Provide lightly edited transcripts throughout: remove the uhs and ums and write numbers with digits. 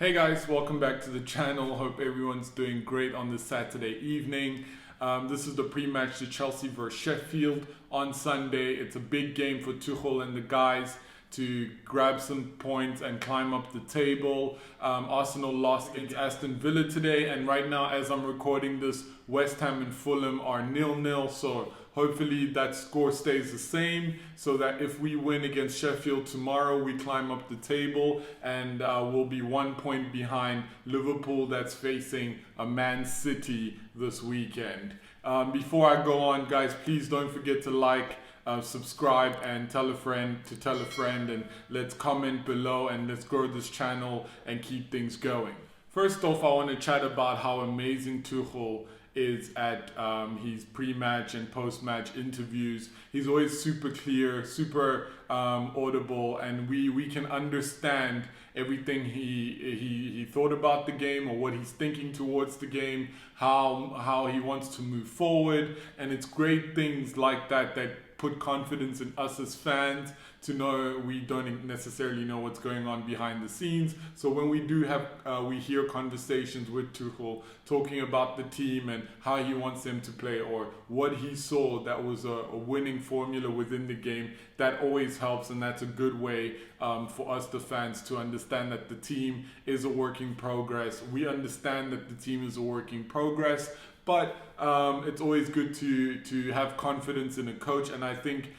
Hey guys, welcome back to the channel. Hope everyone's doing great on this Saturday evening. This is the pre-match to Chelsea versus Sheffield on Sunday. It's a big game for Tuchel and the guys to grab some points and climb up the table. Arsenal lost against Aston Villa today, and right now as I'm recording this, West Ham and Fulham are 0-0, so hopefully that score stays the same so that if we win against Sheffield tomorrow, we climb up the table and we'll be 1 point behind Liverpool that's facing a Man City this weekend. Before I go on, guys, please don't forget to like, subscribe and tell a friend to tell a friend, and let's comment below and let's grow this channel and keep things going. First off, I want to chat about how amazing Tuchel is at his pre-match and post-match interviews. He's always super clear, super audible, and we can understand everything he thought about the game or what he's thinking towards the game, how he wants to move forward. And it's great things like that put confidence in us as fans to know we don't necessarily know what's going on behind the scenes. So when we do have, we hear conversations with Tuchel talking about the team and how he wants them to play or what he saw that was a winning formula within the game, that always helps, and that's a good way for us, the fans, to understand that the team is a work in progress. We understand that the team is a work in progress, but it's always good to have confidence in a coach. And I think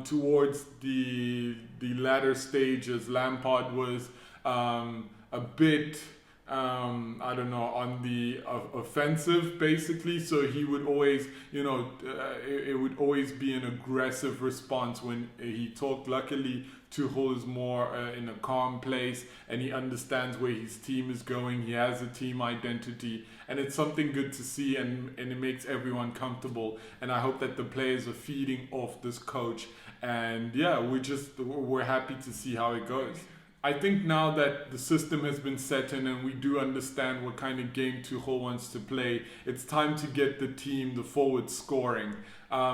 towards the latter stages, Lampard was a bit, I don't know, on the offensive basically. So he would always, it would always be an aggressive response when he talked. Luckily, Tuchel is more in a calm place and he understands where his team is going. He has a team identity, and it's something good to see, and it makes everyone comfortable. And I hope that the players are feeding off this coach. And yeah, we're happy to see how it goes. I think now that the system has been set in and we do understand what kind of game Tuchel wants to play, it's time to get the team, the forward, scoring.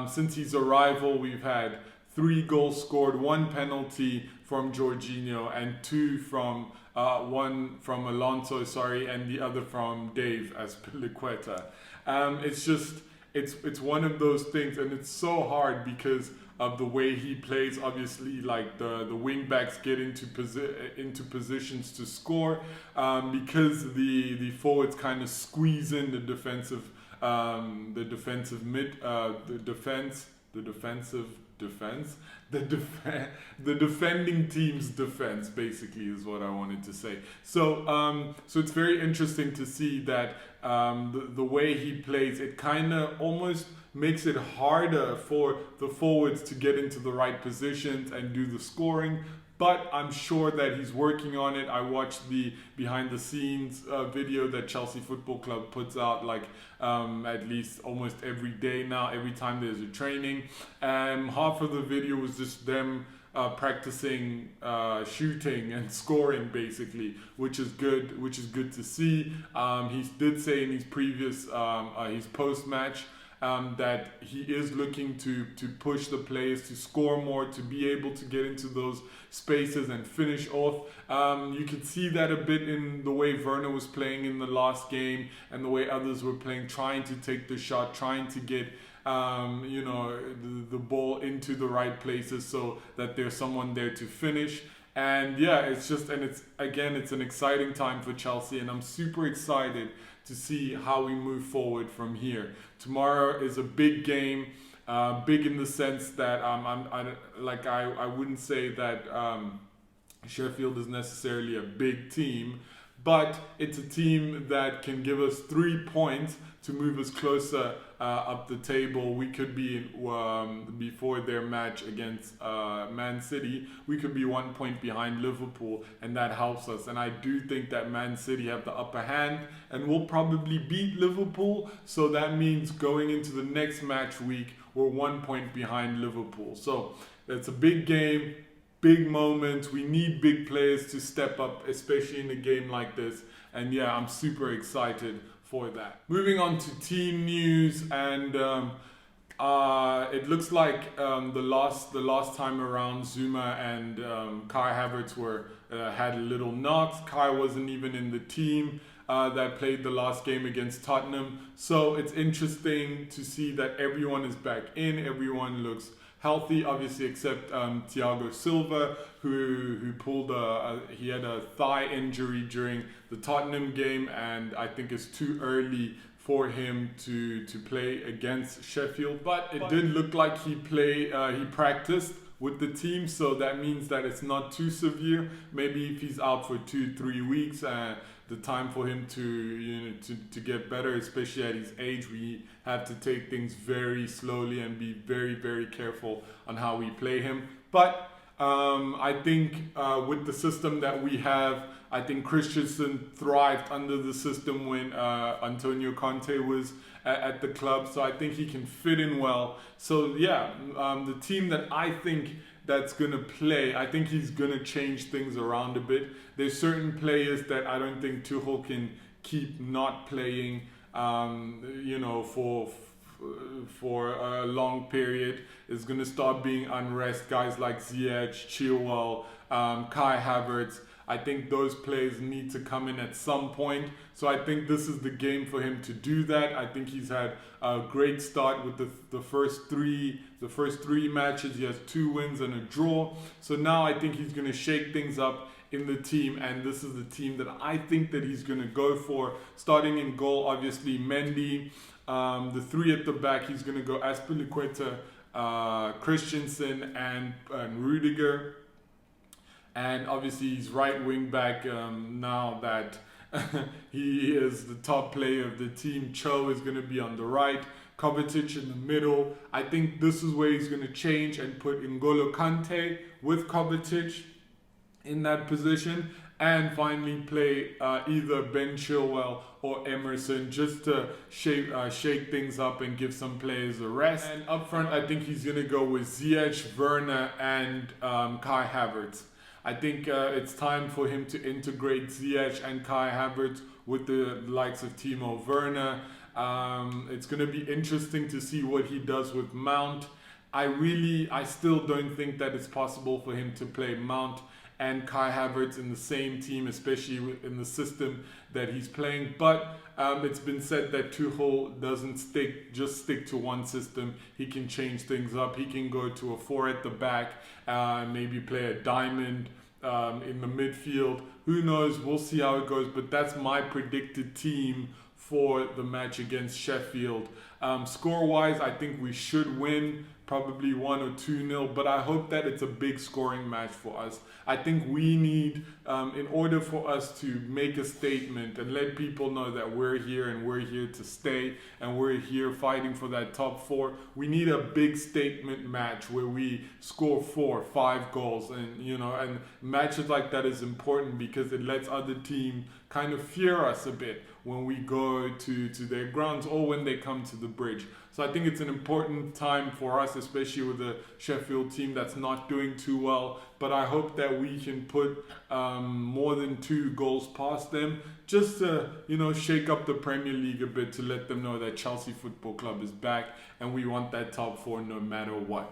Since his arrival, we've had 3 goals scored, 1 penalty from Jorginho, and 2 from one from Alonso, and the other from Dave as Piliqueta. It's one of those things, and it's so hard because of the way he plays. Obviously, like the wing backs get into positions to score because the forwards kind of squeeze in the defending team's defense, basically, is what I wanted to say. So it's very interesting to see that the way he plays, it kind of almost makes it harder for the forwards to get into the right positions and do the scoring. But I'm sure that he's working on it. I watched the behind the scenes video that Chelsea Football Club puts out at least almost every day now, every time there's a training. Half of the video was just them practicing shooting and scoring, basically, which is good to see. He did say in his previous his post-match that he is looking to push the players to score more, to be able to get into those spaces and finish off. You could see that a bit in the way Werner was playing in the last game and the way others were playing, trying to take the shot, trying to get the ball into the right places so that there's someone there to finish. And yeah, it's an exciting time for Chelsea, and I'm super excited to see how we move forward from here. Tomorrow is a big game, big in the sense that I wouldn't say that Sheffield is necessarily a big team, but it's a team that can give us 3 points to move us closer up the table. We could be, before their match against Man City, we could be 1 point behind Liverpool, and that helps us. And I do think that Man City have the upper hand and will probably beat Liverpool. So that means going into the next match week, we're 1 point behind Liverpool. So it's a big game, big moment. We need big players to step up, especially in a game like this. And yeah, I'm super excited for that. Moving on to team news, and It looks like the last time around, Zuma and Kai Havertz had little knocks. Kai wasn't even in the team that played the last game against Tottenham. So it's interesting to see that everyone is back in. Everyone looks healthy, obviously, except Thiago Silva, who pulled he had a thigh injury during the Tottenham game, and I think it's too early for him to play against Sheffield. But it did look like he practiced with the team, so that means that it's not too severe. Maybe if he's out for 2-3 weeks, the time for him to get better, especially at his age, we have to take things very slowly and be very, very careful on how we play him. But I think with the system that we have, I think Christensen thrived under the system when Antonio Conte was at the club, so I think he can fit in well. So yeah, the team that I think that's going to play, I think he's going to change things around a bit. There's certain players that I don't think Tuchel can keep not playing, for a long period. It's going to start being unrest. Guys like Ziyech, Chilwell, Kai Havertz, I think those players need to come in at some point. So I think this is the game for him to do that. I think he's had a great start with the first three matches. He has 2 wins and a draw. So now I think he's going to shake things up in the team, and this is the team that I think that he's going to go for. Starting in goal, obviously Mendy. The 3 at the back, he's going to go Azpilicueta, Christensen, and Rudiger. And obviously he's right wing back now that he is the top player of the team. Cho is going to be on the right, Kovacic in the middle. I think this is where he's going to change and put N'Golo Kante with Kovacic in that position, and finally play either Ben Chilwell or Emerson, just to shake things up and give some players a rest. And up front, I think he's going to go with Ziyech, Werner, and Kai Havertz. I think it's time for him to integrate Ziyech and Kai Havertz with the likes of Timo Werner. It's going to be interesting to see what he does with Mount. I still don't think that it's possible for him to play Mount and Kai Havertz in the same team, especially in the system that he's playing. But it's been said that Tuchel doesn't just stick to one system. He can change things up. He can go to a 4 at the back, maybe play a diamond in the midfield. Who knows? We'll see how it goes. But that's my predicted team for the match against Sheffield. Score-wise, I think we should win, probably 1 or 2-0, but I hope that it's a big scoring match for us. I think we need, in order for us to make a statement and let people know that we're here and we're here to stay and we're here fighting for that top 4, we need a big statement match where we score 4, 5 goals. And matches like that is important because it lets other teams kind of fear us a bit when we go to their grounds or when they come to the bridge. So I think it's an important time for us, especially with the Sheffield team that's not doing too well. But I hope that we can put more than 2 goals past them, just to shake up the Premier League a bit, to let them know that Chelsea Football Club is back and we want that top 4 no matter what.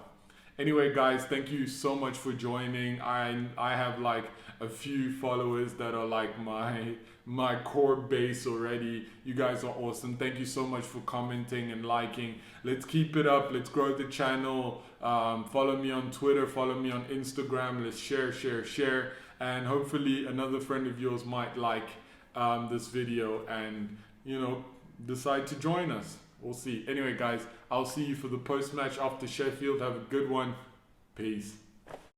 Anyway, guys, thank you so much for joining. I have like a few followers that are like my core base already. You guys are awesome. Thank you so much for commenting and liking. Let's keep it up. Let's grow the channel. Follow me on Twitter. Follow me on Instagram. Let's share. And hopefully another friend of yours might like this video and decide to join us. We'll see. Anyway, guys, I'll see you for the post-match after Sheffield. Have a good one. Peace.